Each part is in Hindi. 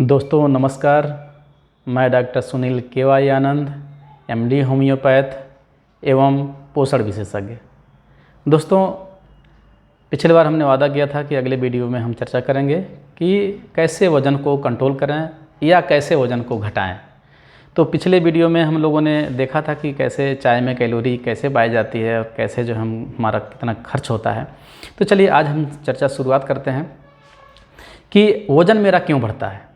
दोस्तों नमस्कार। मैं डॉक्टर सुनील केवाई आनंद, एमडी होम्योपैथ एवं पोषण विशेषज्ञ। दोस्तों पिछली बार हमने वादा किया था कि अगले वीडियो में हम चर्चा करेंगे कि कैसे वज़न को कंट्रोल करें या कैसे वज़न को घटाएं। तो पिछले वीडियो में हम लोगों ने देखा था कि कैसे चाय में कैलोरी कैसे पाई जाती है और कैसे जो हमारा कितना खर्च होता है। तो चलिए आज हम चर्चा शुरुआत करते हैं कि वज़न मेरा क्यों बढ़ता है,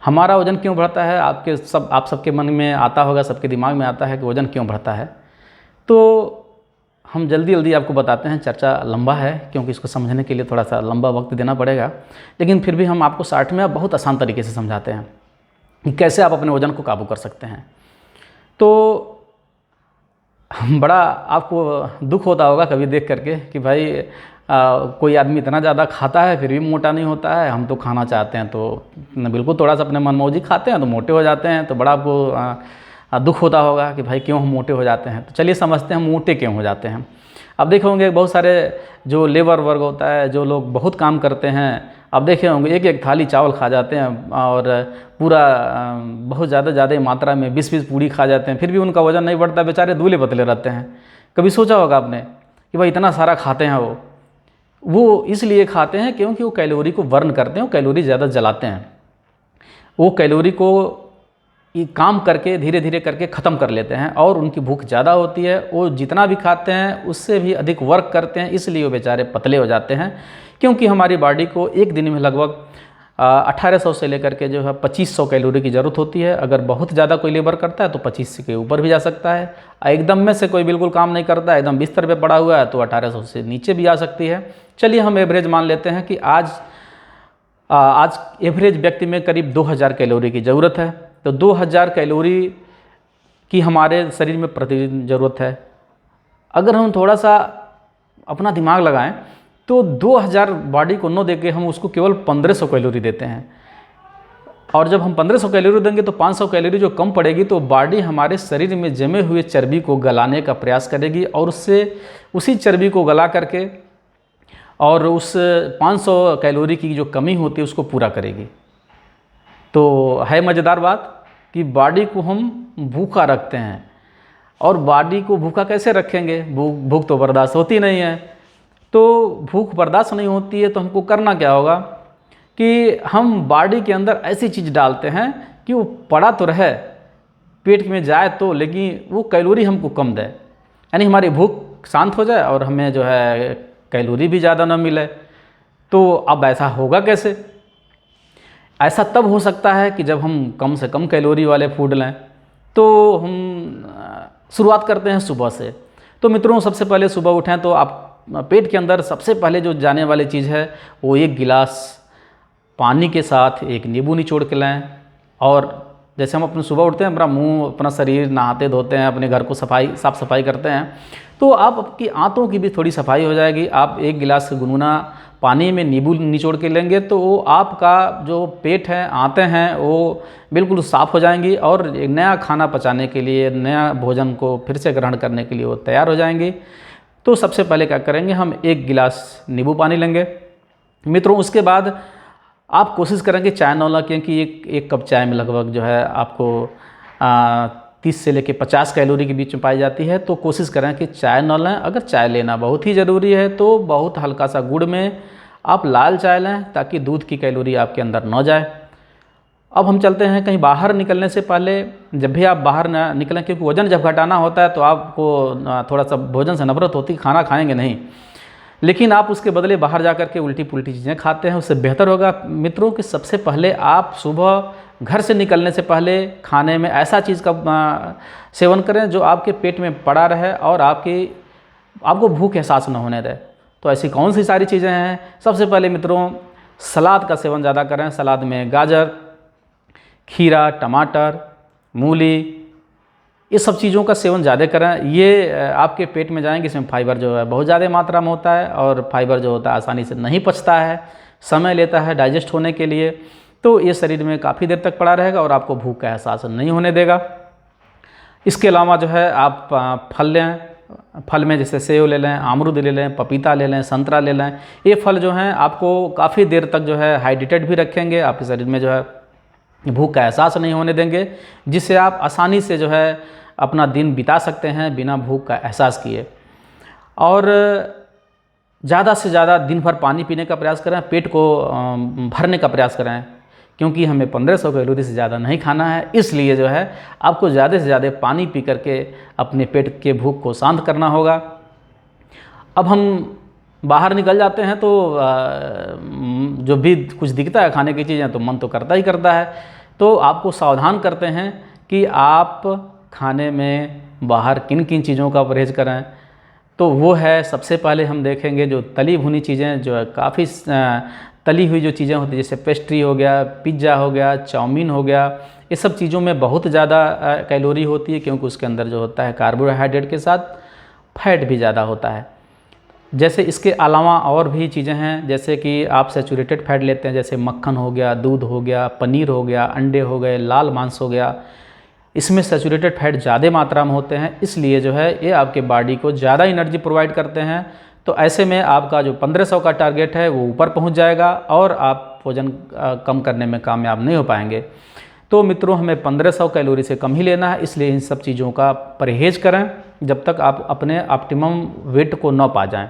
हमारा वज़न क्यों बढ़ता है। आप सबके मन में आता होगा, सबके दिमाग में आता है कि वज़न क्यों बढ़ता है। तो हम जल्दी आपको बताते हैं। चर्चा लंबा है क्योंकि इसको समझने के लिए थोड़ा सा लंबा वक्त देना पड़ेगा, लेकिन फिर भी हम आपको शॉर्ट में बहुत आसान तरीके से समझाते हैं कि कैसे आप अपने वज़न को काबू कर सकते हैं। तो बड़ा आपको दुख होता होगा कभी देख करके कि भाई कोई आदमी इतना ज़्यादा खाता है फिर भी मोटा नहीं होता है। हम तो खाना चाहते हैं तो बिल्कुल थोड़ा सा अपने मनमौजी खाते हैं तो मोटे हो जाते हैं। तो बड़ा आपको दुख होता होगा कि भाई क्यों हम मोटे हो जाते हैं। तो चलिए समझते हैं हम मोटे क्यों हो जाते हैं। अब देखे होंगे बहुत सारे जो लेबर वर्ग होता है, जो लोग बहुत काम करते हैं, अब देखे होंगे एक थाली चावल खा जाते हैं और पूरा बहुत ज़्यादा मात्रा में 20 पूड़ी खा जाते हैं, फिर भी उनका वज़न नहीं बढ़ता, बेचारे दूबले पतले रहते हैं। कभी सोचा होगा आपने कि भाई इतना सारा खाते हैं वो इसलिए खाते हैं क्योंकि वो कैलोरी को बर्न करते हैं, वो कैलोरी ज़्यादा जलाते हैं। वो कैलोरी को काम करके धीरे धीरे करके ख़त्म कर लेते हैं और उनकी भूख ज़्यादा होती है। वो जितना भी खाते हैं उससे भी अधिक वर्क करते हैं, इसलिए वो बेचारे पतले हो जाते हैं। क्योंकि हमारी बॉडी को एक दिन में लगभग 1800 से लेकर के जो है 2500 कैलोरी की ज़रूरत होती है। अगर बहुत ज़्यादा कोई लेबर करता है तो 25 के ऊपर भी जा सकता है। एकदम में से कोई बिल्कुल काम नहीं करता है, एकदम बिस्तर पे पड़ा हुआ है, तो 1800 से नीचे भी आ सकती है। चलिए हम एवरेज मान लेते हैं कि आज एवरेज व्यक्ति में करीब 2000 कैलोरी की ज़रूरत है। तो 2000 कैलोरी की हमारे शरीर में प्रतिदिन ज़रूरत है। अगर हम थोड़ा सा अपना दिमाग लगाएं तो 2000 बॉडी को न देके हम उसको केवल 1500 कैलोरी देते हैं। और जब हम 1500 कैलोरी देंगे तो 500 कैलोरी जो कम पड़ेगी, तो बॉडी हमारे शरीर में जमे हुए चर्बी को गलाने का प्रयास करेगी और उसी चर्बी को गला करके और उस 500 कैलोरी की जो कमी होती है उसको पूरा करेगी। तो है मज़ेदार बात कि बॉडी को हम भूखा रखते हैं। और बॉडी को भूखा कैसे रखेंगे, भूख तो बर्दाश्त होती नहीं है। तो भूख बर्दाश्त नहीं होती है तो हमको करना क्या होगा कि हम बॉडी के अंदर ऐसी चीज़ डालते हैं कि वो पड़ा तो रहे, पेट में जाए तो, लेकिन वो कैलोरी हमको कम दे, यानी हमारी भूख शांत हो जाए और हमें जो है कैलोरी भी ज़्यादा ना मिले। तो अब ऐसा होगा कैसे? ऐसा तब हो सकता है कि जब हम कम से कम कैलोरी वाले फूड लें। तो हम शुरुआत करते हैं सुबह से। तो मित्रों सबसे पहले सुबह उठें तो आप पेट के अंदर सबसे पहले जो जाने वाली चीज़ है वो 1 गिलास पानी के साथ एक नींबू निचोड़ के लें। और जैसे हम अपने सुबह उठते हैं, अपना मुंह अपना शरीर नहाते धोते हैं, अपने घर को साफ़ सफाई करते हैं, तो आपकी आंतों की भी थोड़ी सफाई हो जाएगी। आप 1 गिलास गुनगुना पानी में नींबू निचोड़ के लेंगे तो वो आपका जो पेट है, आंतें हैं, वो बिल्कुल साफ़ हो जाएंगी और एक नया खाना पचाने के लिए, नया भोजन को फिर से ग्रहण करने के लिए वो तैयार हो जाएंगी। तो सबसे पहले क्या करेंगे, हम 1 गिलास नींबू पानी लेंगे मित्रों। उसके बाद आप कोशिश करेंगे चाय न लें, क्योंकि एक कप चाय में लगभग जो है आपको 30 से लेकर 50 कैलोरी के बीच में पाई जाती है। तो कोशिश करें कि चाय न लें। अगर चाय लेना बहुत ही ज़रूरी है तो बहुत हल्का सा गुड़ में आप लाल चाय लें, ताकि दूध की कैलोरी आपके अंदर न जाए। अब हम चलते हैं कहीं बाहर निकलने से पहले। जब भी आप बाहर ना निकलें, क्योंकि वज़न जब घटाना होता है तो आपको थोड़ा सा भोजन से नफरत होती है, खाना खाएंगे नहीं, लेकिन आप उसके बदले बाहर जा कर के उल्टी पुल्टी चीज़ें खाते हैं। उससे बेहतर होगा मित्रों कि सबसे पहले आप सुबह घर से निकलने से पहले खाने में ऐसा चीज़ का सेवन करें जो आपके पेट में पड़ा रहे और आपको भूख एहसास न होने दे। तो ऐसी कौन सी सारी चीज़ें हैं? सबसे पहले मित्रों सलाद का सेवन ज़्यादा करें। सलाद में गाजर, खीरा, टमाटर, मूली, ये सब चीज़ों का सेवन ज़्यादा करें। ये आपके पेट में जाएंगे। इसमें फाइबर जो है बहुत ज़्यादा मात्रा में होता है और फाइबर जो होता है आसानी से नहीं पचता है, समय लेता है डाइजेस्ट होने के लिए। तो ये शरीर में काफ़ी देर तक पड़ा रहेगा और आपको भूख का एहसास नहीं होने देगा। इसके अलावा जो है आप फल लें, फल में जैसे सेब ले लें, अमरूद ले लें, पपीता ले लें, संतरा ले लें, ये फल जो हैं आपको काफ़ी देर तक जो है हाइड्रेटेड भी रखेंगे, आपके शरीर में जो है भूख का एहसास नहीं होने देंगे, जिससे आप आसानी से जो है अपना दिन बिता सकते हैं बिना भूख का एहसास किए। और ज़्यादा से ज़्यादा दिन भर पानी पीने का प्रयास करें, पेट को भरने का प्रयास करें, क्योंकि हमें 1500 कैलोरी से ज़्यादा नहीं खाना है। इसलिए जो है आपको ज़्यादा से ज़्यादा पानी पी करके अपने पेट के भूख को शांत करना होगा। अब हम बाहर निकल जाते हैं तो जो भी कुछ दिखता है खाने की चीज़ें तो मन तो करता ही करता है। तो आपको सावधान करते हैं कि आप खाने में बाहर किन किन चीज़ों का परहेज़ करें। तो वो है, सबसे पहले हम देखेंगे जो तली भुनी चीज़ें, जो है काफ़ी तली हुई जो चीज़ें होती हैं, जैसे पेस्ट्री हो गया, पिज़्ज़ा हो गया, चाउमीन हो गया, ये सब चीज़ों में बहुत ज़्यादा कैलोरी होती है, क्योंकि उसके अंदर जो होता है कार्बोहाइड्रेट के साथ फैट भी ज़्यादा होता है। जैसे इसके अलावा और भी चीज़ें हैं, जैसे कि आप सैचुरेटेड फैट लेते हैं, जैसे मक्खन हो गया, दूध हो गया, पनीर हो गया, अंडे हो गए, लाल मांस हो गया, इसमें सैचुरेटेड फैट ज़्यादा मात्रा में होते हैं, इसलिए जो है ये आपके बॉडी को ज़्यादा एनर्जी प्रोवाइड करते हैं। तो ऐसे में आपका जो 1500 का टारगेट है वो ऊपर पहुंच जाएगा और आप वज़न कम करने में कामयाब नहीं हो पाएंगे। तो मित्रों, हमें 1500 कैलोरी से कम ही लेना है, इसलिए इन सब चीज़ों का परहेज़ करें जब तक आप अपने ऑप्टिमम वेट को न पा जाएं।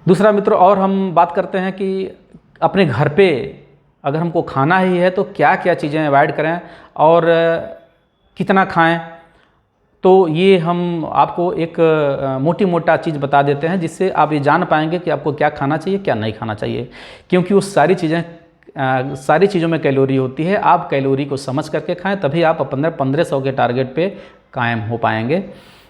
दूसरा मित्रों, और हम बात करते हैं कि अपने घर पे अगर हमको खाना ही है तो क्या क्या चीज़ें अवॉइड करें और कितना खाएं। तो ये हम आपको एक मोटी मोटा चीज़ बता देते हैं, जिससे आप ये जान पाएंगे कि आपको क्या खाना चाहिए, क्या नहीं खाना चाहिए, क्योंकि वो सारी चीज़ों में कैलोरी होती है। आप कैलोरी को समझ करके खाएं, तभी आप अपने 1500 के टारगेट पे कायम हो पाएंगे।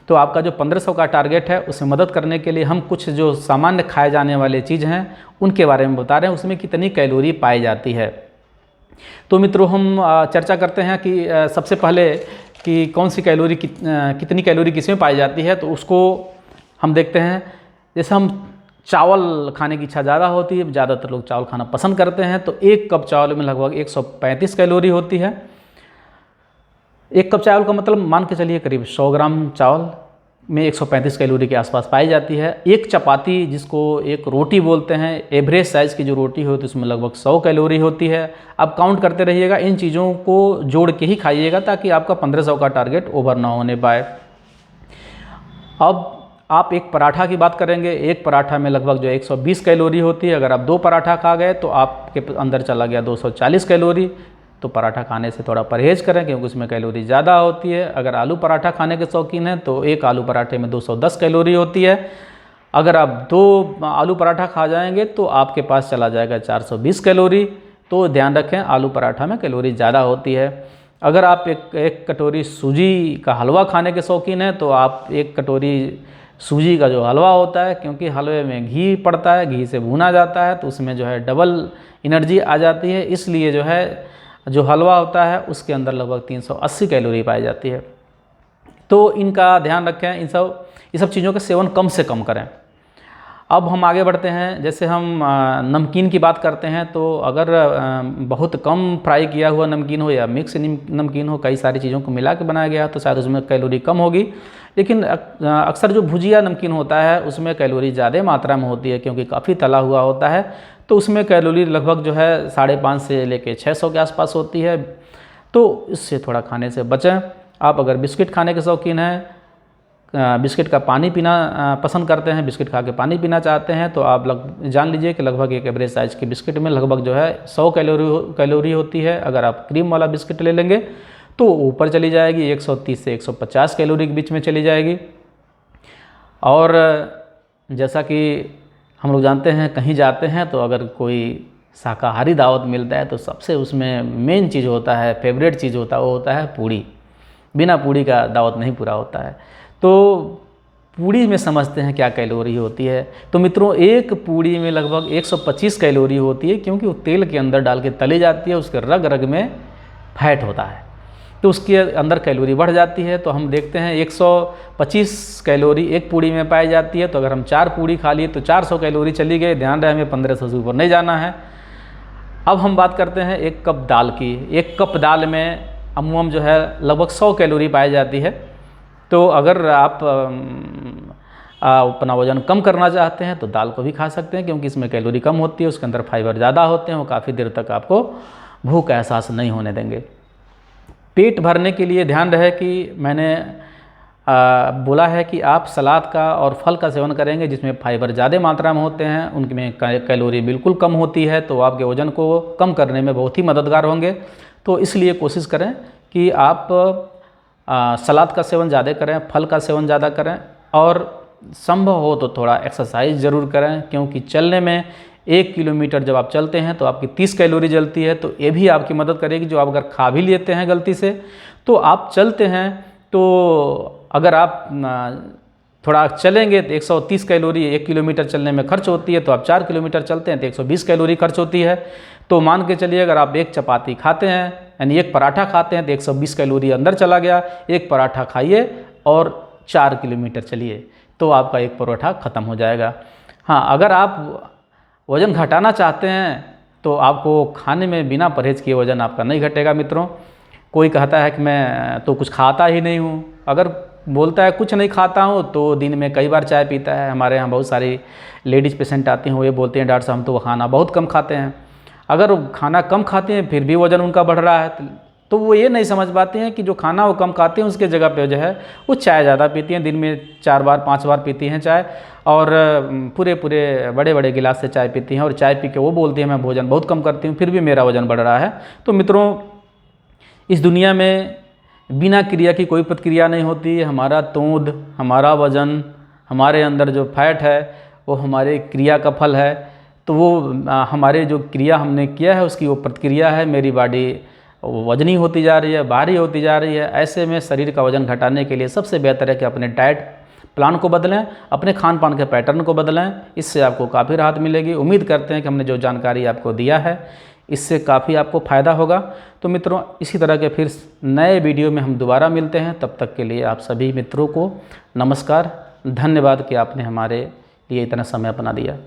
तो आपका जो 1500 का टारगेट है उसे मदद करने के लिए हम कुछ जो सामान्य खाए जाने वाले चीज़ हैं उनके बारे में बता रहे हैं, उसमें कितनी कैलोरी पाई जाती है। तो मित्रों, हम चर्चा करते हैं कि सबसे पहले कि कौन सी कैलोरी कितनी कैलोरी किस में पाई जाती है। तो उसको हम देखते हैं। जैसे हम चावल खाने की इच्छा ज़्यादा होती है, ज़्यादातर लोग चावल खाना पसंद करते हैं, तो एक कप चावल में लगभग 135 कैलोरी होती है। एक कप चावल का मतलब मान के चलिए करीब 100 ग्राम चावल में 135 कैलोरी के आसपास पाई जाती है। एक चपाती, जिसको एक रोटी बोलते हैं, एवरेज साइज़ की जो रोटी होती है उसमें लगभग 100 कैलोरी होती है। आप काउंट करते रहिएगा, इन चीज़ों को जोड़ के ही खाइएगा ताकि आपका 1500 का टारगेट ओवर ना होने पाए। अब आप एक पराठा की बात करेंगे। एक पराठा में लगभग जो 120 कैलोरी होती है। अगर आप 2 पराठा खा गए तो आपके अंदर चला गया 240 कैलोरी। तो पराठा खाने से थोड़ा परहेज़ करें, क्योंकि उसमें कैलोरी ज़्यादा होती है। अगर आलू पराठा खाने के शौकीन हैं तो एक आलू पराठे में 210 कैलोरी होती है। अगर आप 2 आलू पराठा खा जाएंगे तो आपके पास चला जाएगा 420 कैलोरी। तो ध्यान रखें, आलू पराठा में कैलोरी ज़्यादा होती है। अगर आप एक कटोरी सूजी का हलवा खाने के शौकीन हैं तो आप एक कटोरी सूजी का जो हलवा होता है, क्योंकि हलवे में घी पड़ता है, घी से भुना जाता है, तो उसमें जो है डबल एनर्जी आ जाती है। इसलिए जो है जो हलवा होता है उसके अंदर लगभग 380 कैलोरी पाई जाती है। तो इनका ध्यान रखें, ये सब चीज़ों का सेवन कम से कम करें। अब हम आगे बढ़ते हैं। जैसे हम नमकीन की बात करते हैं, तो अगर बहुत कम फ्राई किया हुआ नमकीन हो या मिक्स नमकीन हो, कई सारी चीज़ों को मिला के बनाया गया तो शायद उसमें कैलोरी कम होगी। लेकिन अक्सर जो भुजिया नमकीन होता है उसमें कैलोरी ज़्यादा मात्रा में होती है, क्योंकि काफ़ी तला हुआ होता है। तो उसमें कैलोरी लगभग जो है 550 से लेके 600 के आसपास होती है। तो इससे थोड़ा खाने से बचें। आप अगर बिस्किट खाने के शौकीन हैं, बिस्किट का पानी पीना पसंद करते हैं, बिस्किट खा के पानी पीना चाहते हैं, तो आप जान लीजिए कि लगभग एक एवरेज साइज़ के बिस्किट में लगभग जो है 100 कैलोरी होती है। अगर आप क्रीम वाला बिस्किट ले लेंगे तो ऊपर चली जाएगी, 130 से 150 कैलोरी के बीच में चली जाएगी। और जैसा कि हम लोग जानते हैं, कहीं जाते हैं तो अगर कोई शाकाहारी दावत मिलता है तो सबसे उसमें मेन चीज़ होता है, फेवरेट चीज़ होता है, वो होता है पूड़ी। बिना पूड़ी का दावत नहीं पूरा होता है। तो पूड़ी में समझते हैं क्या कैलोरी होती है। तो मित्रों, एक पूड़ी में लगभग 125 कैलोरी होती है, क्योंकि वो तेल के अंदर डाल के तली जाती है, उसके रग रग में फैट होता है, तो उसके अंदर कैलोरी बढ़ जाती है। तो हम देखते हैं 125 कैलोरी एक पूड़ी में पाई जाती है। तो अगर हम 4 पूड़ी खा लिए तो 400 कैलोरी चली गई। ध्यान रहे, हमें 1500 से ऊपर नहीं जाना है। अब हम बात करते हैं 1 कप दाल की। 1 कप दाल में अमूमन जो है लगभग 100 कैलोरी पाई जाती है। तो अगर आप अपना वज़न कम करना चाहते हैं तो दाल को भी खा सकते हैं, क्योंकि इसमें कैलोरी कम होती है, उसके अंदर फाइबर ज़्यादा होते हैं, वो काफ़ी देर तक आपको भूख का एहसास नहीं होने देंगे। पेट भरने के लिए ध्यान रहे कि मैंने बोला है कि आप सलाद का और फल का सेवन करेंगे जिसमें फाइबर ज़्यादा मात्रा में होते हैं, उनमें कैलोरी बिल्कुल कम होती है, तो आपके वज़न को कम करने में बहुत ही मददगार होंगे। तो इसलिए कोशिश करें कि आप सलाद का सेवन ज़्यादा करें, फल का सेवन ज़्यादा करें, और संभव हो तो थोड़ा एक्सरसाइज ज़रूर करें, क्योंकि चलने में 1 किलोमीटर जब आप चलते हैं तो आपकी 30 कैलोरी जलती है। तो ये भी आपकी मदद करेगी। जो आप अगर खा भी लेते हैं गलती से, तो आप चलते हैं तो अगर आप थोड़ा चलेंगे तो 130 कैलोरी 1 किलोमीटर चलने में खर्च होती है, तो आप 4 किलोमीटर चलते हैं तो 120 कैलोरी खर्च होती है। तो मान के चलिए अगर आप एक चपाती खाते हैं यानी एक पराठा खाते हैं तो 120 कैलोरी अंदर चला गया। एक पराठा खाइए और 4 किलोमीटर चलिए तो आपका एक पराठा ख़त्म हो जाएगा। हाँ, अगर आप वज़न घटाना चाहते हैं तो आपको खाने में बिना परहेज़ किए वज़न आपका नहीं घटेगा मित्रों। कोई कहता है कि मैं तो कुछ खाता ही नहीं हूँ, अगर बोलता है कुछ नहीं खाता हूँ तो दिन में कई बार चाय पीता है। हमारे यहाँ बहुत सारी लेडीज़ पेशेंट आती हैं, वो ये बोलते हैं डॉक्टर साहब हम तो खाना बहुत कम खाते हैं। अगर खाना कम खाते हैं फिर भी वज़न उनका बढ़ रहा है, तो वो ये नहीं समझ पाते हैं कि जो खाना वो कम खाते हैं उसके जगह पे जो है वो चाय ज़्यादा पीती हैं। दिन में 4 बार 5 बार पीती हैं चाय, और पूरे बड़े बड़े गिलास से चाय पीती हैं, और चाय पी के वो बोलती हैं मैं भोजन बहुत कम करती हूँ फिर भी मेरा वज़न बढ़ रहा है। तो मित्रों, इस दुनिया में बिना क्रिया की कोई प्रतिक्रिया नहीं होती। हमारा तोंद, हमारा वज़न, हमारे अंदर जो फैट है वो हमारे क्रिया का फल है। तो वो हमारे जो क्रिया हमने किया है उसकी वो प्रतिक्रिया है। मेरी बॉडी वजनी होती जा रही है, भारी होती जा रही है। ऐसे में शरीर का वज़न घटाने के लिए सबसे बेहतर है कि अपने डाइट प्लान को बदलें, अपने खान पान के पैटर्न को बदलें। इससे आपको काफ़ी राहत मिलेगी। उम्मीद करते हैं कि हमने जो जानकारी आपको दिया है इससे काफ़ी आपको फ़ायदा होगा। तो मित्रों, इसी तरह के फिर नए वीडियो में हम दोबारा मिलते हैं। तब तक के लिए आप सभी मित्रों को नमस्कार, धन्यवाद कि आपने हमारे लिए इतना समय अपना दिया।